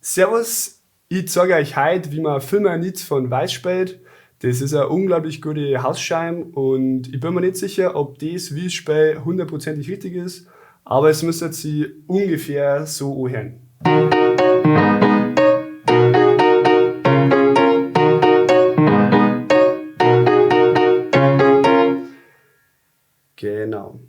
Servus, ich zeige euch heute, wie man Firmanit von Weiß spielt. Das ist eine unglaublich gute Hausscheibe und ich bin mir nicht sicher, ob das, wie ich spiele, hundertprozentig richtig ist, aber es müsste sich ungefähr so anhören. Genau.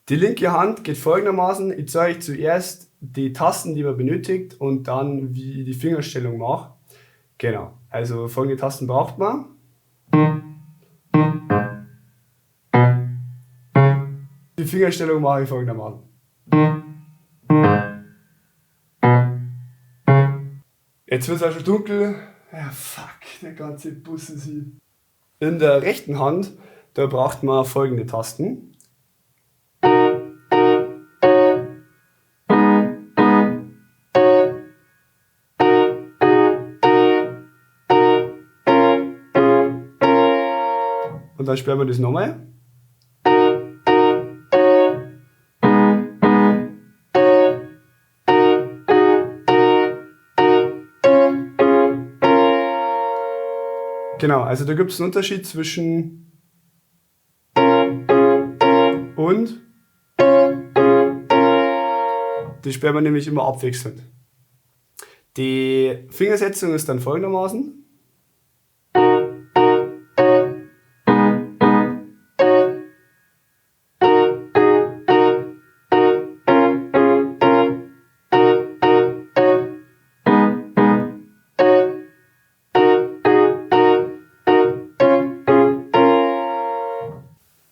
Die linke Hand geht folgendermaßen. Ich zeige euch zuerst die Tasten, die man benötigt und dann, wie ich die Fingerstellung mache. Genau, also folgende Tasten braucht man. Die Fingerstellung mache ich folgendermaßen. Jetzt wird es auch schon dunkel. Ja, fuck, der ganze Bus ist hier. In der rechten Hand, da braucht man folgende Tasten. Und dann spielen wir das nochmal. Genau, also da gibt es einen Unterschied zwischen und. Das spielen wir nämlich immer abwechselnd. Die Fingersetzung ist dann folgendermaßen.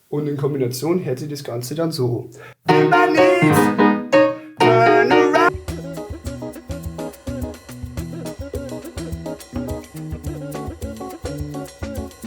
Und in Kombination hört sich das Ganze dann so. Immer nichts.